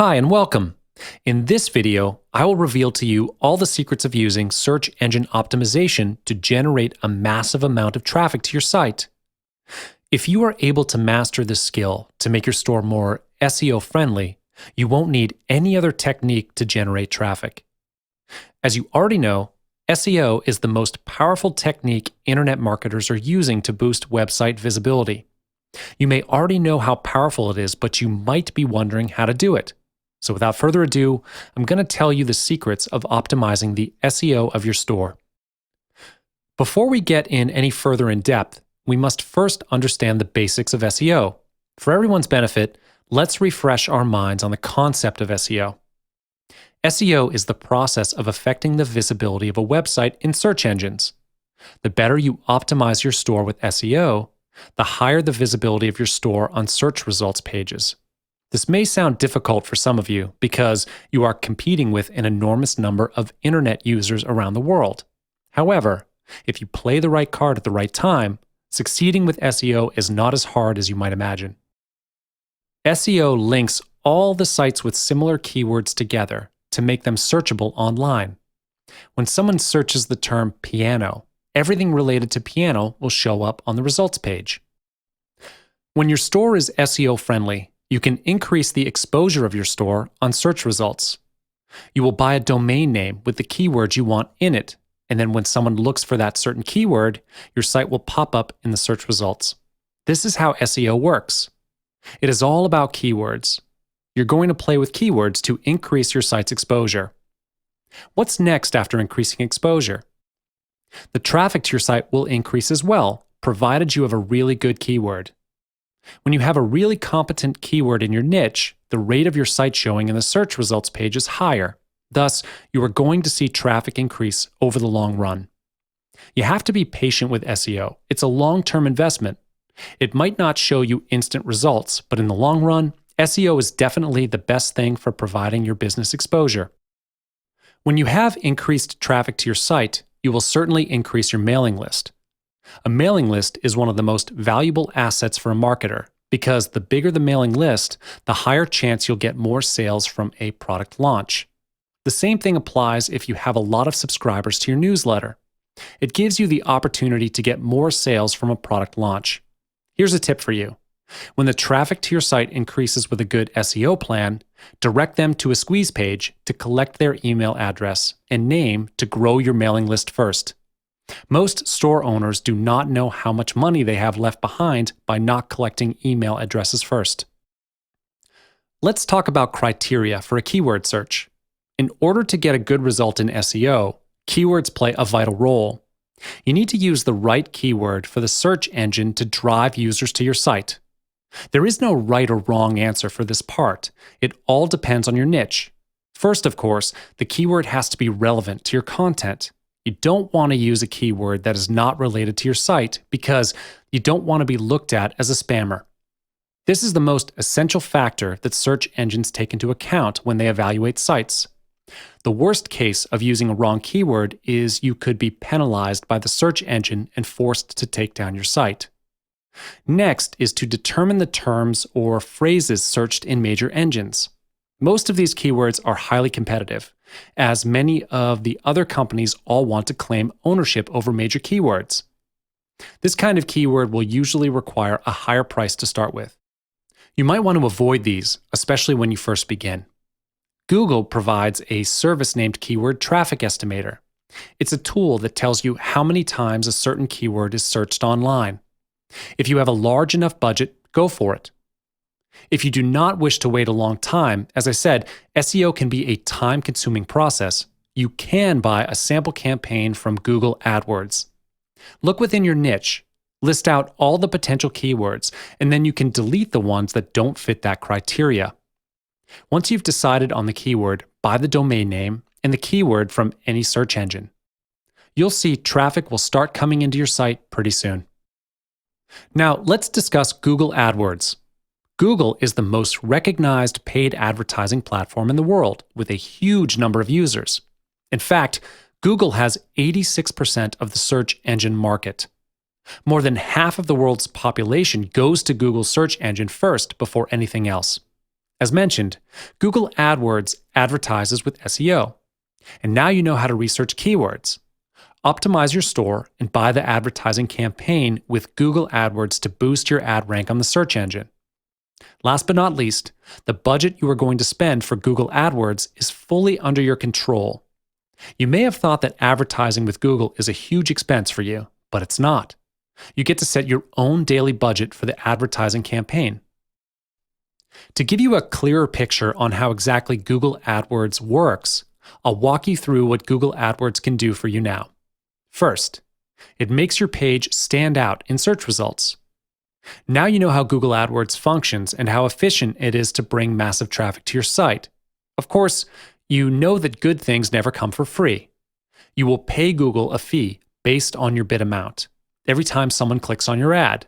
Hi and welcome. In this video, I will reveal to you all the secrets of using search engine optimization to generate a massive amount of traffic to your site. If you are able to master this skill to make your store more SEO friendly, you won't need any other technique to generate traffic. As you already know, SEO is the most powerful technique internet marketers are using to boost website visibility. You may already know how powerful it is, but you might be wondering how to do it. So without further ado, I'm going to tell you the secrets of optimizing the SEO of your store. Before we get in any further in depth, we must first understand the basics of SEO. For everyone's benefit, let's refresh our minds on the concept of SEO. SEO is the process of affecting the visibility of a website in search engines. The better you optimize your store with SEO, the higher the visibility of your store on search results pages. This may sound difficult for some of you because you are competing with an enormous number of internet users around the world. However, if you play the right card at the right time, succeeding with SEO is not as hard as you might imagine. SEO links all the sites with similar keywords together to make them searchable online. When someone searches the term piano, everything related to piano will show up on the results page. When your store is SEO friendly, you can increase the exposure of your store on search results. You will buy a domain name with the keyword you want in it, and then when someone looks for that certain keyword, your site will pop up in the search results. This is how SEO works. It is all about keywords. You're going to play with keywords to increase your site's exposure. What's next after increasing exposure? The traffic to your site will increase as well, provided you have a really good keyword. When you have a really competent keyword in your niche, the rate of your site showing in the search results page is higher. Thus, you are going to see traffic increase over the long run. You have to be patient with SEO. It's a long-term investment. It might not show you instant results, but in the long run, SEO is definitely the best thing for providing your business exposure. When you have increased traffic to your site, you will certainly increase your mailing list. A mailing list is one of the most valuable assets for a marketer because the bigger the mailing list, the higher chance you'll get more sales from a product launch. The same thing applies if you have a lot of subscribers to your newsletter. It gives you the opportunity to get more sales from a product launch. Here's a tip for you. When the traffic to your site increases with a good SEO plan, direct them to a squeeze page to collect their email address and name to grow your mailing list first. Most store owners do not know how much money they have left behind by not collecting email addresses first. Let's talk about criteria for a keyword search. In order to get a good result in SEO, keywords play a vital role. You need to use the right keyword for the search engine to drive users to your site. There is no right or wrong answer for this part. It all depends on your niche. First, of course, the keyword has to be relevant to your content. You don't want to use a keyword that is not related to your site because you don't want to be looked at as a spammer. This is the most essential factor that search engines take into account when they evaluate sites. The worst case of using a wrong keyword is you could be penalized by the search engine and forced to take down your site. Next is to determine the terms or phrases searched in major engines. Most of these keywords are highly competitive, as many of the other companies all want to claim ownership over major keywords. This kind of keyword will usually require a higher price to start with. You might want to avoid these, especially when you first begin. Google provides a service named Keyword Traffic Estimator. It's a tool that tells you how many times a certain keyword is searched online. If you have a large enough budget, go for it. If you do not wish to wait a long time, as I said, SEO can be a time-consuming process. You can buy a sample campaign from Google AdWords. Look within your niche, list out all the potential keywords, and then you can delete the ones that don't fit that criteria. Once you've decided on the keyword, buy the domain name and the keyword from any search engine. You'll see traffic will start coming into your site pretty soon. Now, let's discuss Google AdWords. Google is the most recognized paid advertising platform in the world, with a huge number of users. In fact, Google has 86% of the search engine market. More than half of the world's population goes to Google's search engine first before anything else. As mentioned, Google AdWords advertises with SEO. And now you know how to research keywords. Optimize your store and buy the advertising campaign with Google AdWords to boost your ad rank on the search engine. Last but not least, the budget you are going to spend for Google AdWords is fully under your control. You may have thought that advertising with Google is a huge expense for you, but it's not. You get to set your own daily budget for the advertising campaign. To give you a clearer picture on how exactly Google AdWords works, I'll walk you through what Google AdWords can do for you now. First, it makes your page stand out in search results. Now you know how Google AdWords functions and how efficient it is to bring massive traffic to your site. Of course, you know that good things never come for free. You will pay Google a fee based on your bid amount every time someone clicks on your ad.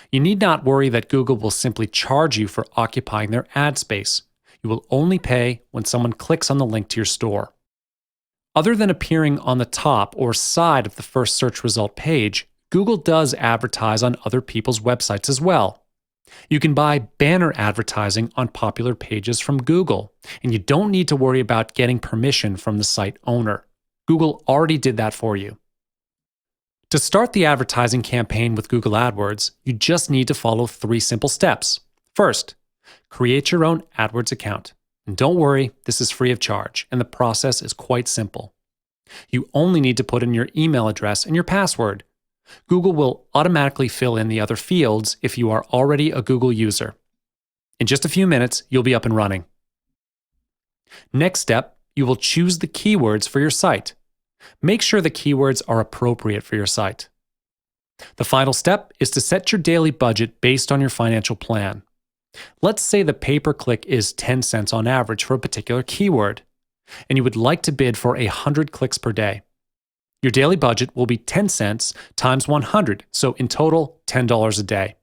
You need not worry that Google will simply charge you for occupying their ad space. You will only pay when someone clicks on the link to your store. Other than appearing on the top or side of the first search result page, Google does advertise on other people's websites as well. You can buy banner advertising on popular pages from Google, and you don't need to worry about getting permission from the site owner. Google already did that for you. To start the advertising campaign with Google AdWords, you just need to follow 3 simple steps. First, create your own AdWords account. And don't worry, this is free of charge, and the process is quite simple. You only need to put in your email address and your password. Google will automatically fill in the other fields if you are already a Google user. In just a few minutes, you'll be up and running. Next step, you will choose the keywords for your site. Make sure the keywords are appropriate for your site. The final step is to set your daily budget based on your financial plan. Let's say the pay-per-click is 10 cents on average for a particular keyword, and you would like to bid for 100 clicks per day. Your daily budget will be 10 cents times 100, so in total, $10 a day.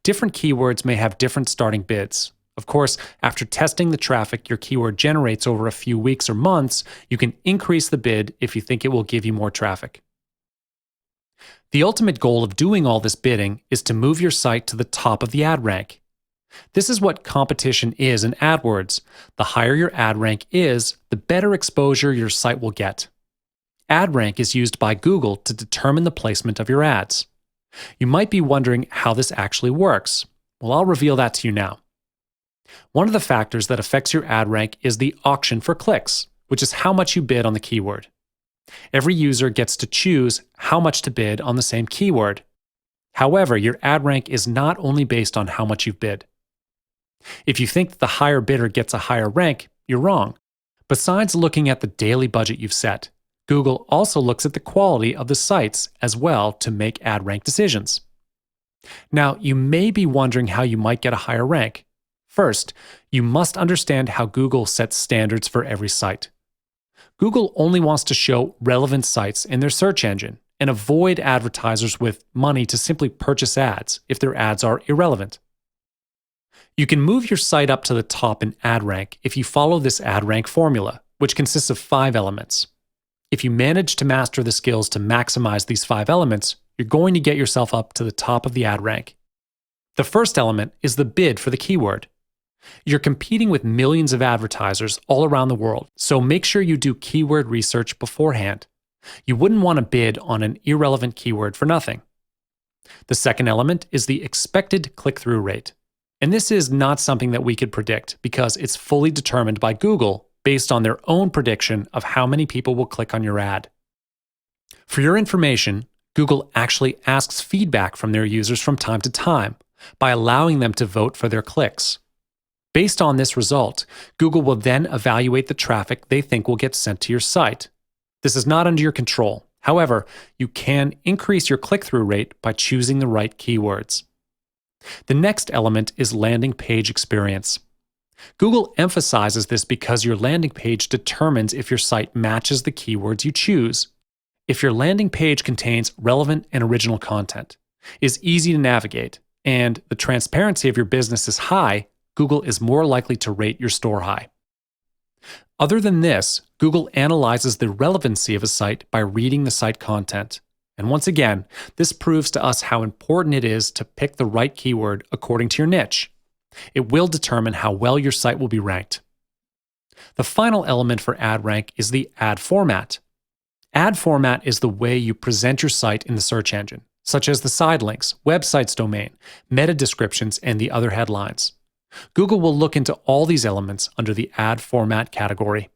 Different keywords may have different starting bids. Of course, after testing the traffic your keyword generates over a few weeks or months, you can increase the bid if you think it will give you more traffic. The ultimate goal of doing all this bidding is to move your site to the top of the ad rank. This is what competition is in AdWords. The higher your ad rank is, the better exposure your site will get. Ad rank is used by Google to determine the placement of your ads. You might be wondering how this actually works. Well, I'll reveal that to you now. One of the factors that affects your ad rank is the auction for clicks, which is how much you bid on the keyword. Every user gets to choose how much to bid on the same keyword. However, your ad rank is not only based on how much you've bid. If you think that the higher bidder gets a higher rank, you're wrong. Besides looking at the daily budget you've set, Google also looks at the quality of the sites as well to make ad rank decisions. Now, you may be wondering how you might get a higher rank. First, you must understand how Google sets standards for every site. Google only wants to show relevant sites in their search engine and avoid advertisers with money to simply purchase ads if their ads are irrelevant. You can move your site up to the top in ad rank if you follow this ad rank formula, which consists of 5 elements. If you manage to master the skills to maximize these 5 elements, you're going to get yourself up to the top of the ad rank. The first element is the bid for the keyword. You're competing with millions of advertisers all around the world, so make sure you do keyword research beforehand. You wouldn't want to bid on an irrelevant keyword for nothing. The second element is the expected click-through rate. And this is not something that we could predict because it's fully determined by Google based on their own prediction of how many people will click on your ad. For your information, Google actually asks feedback from their users from time to time by allowing them to vote for their clicks. Based on this result, Google will then evaluate the traffic they think will get sent to your site. This is not under your control. However, you can increase your click-through rate by choosing the right keywords. The next element is landing page experience. Google emphasizes this because your landing page determines if your site matches the keywords you choose. If your landing page contains relevant and original content, is easy to navigate, and the transparency of your business is high, Google is more likely to rate your store high. Other than this, Google analyzes the relevancy of a site by reading the site content. And once again, this proves to us how important it is to pick the right keyword according to your niche. It will determine how well your site will be ranked. The final element for ad rank is the ad format. Ad format is the way you present your site in the search engine, such as the side links, website's domain, meta descriptions, and the other headlines. Google will look into all these elements under the ad format category.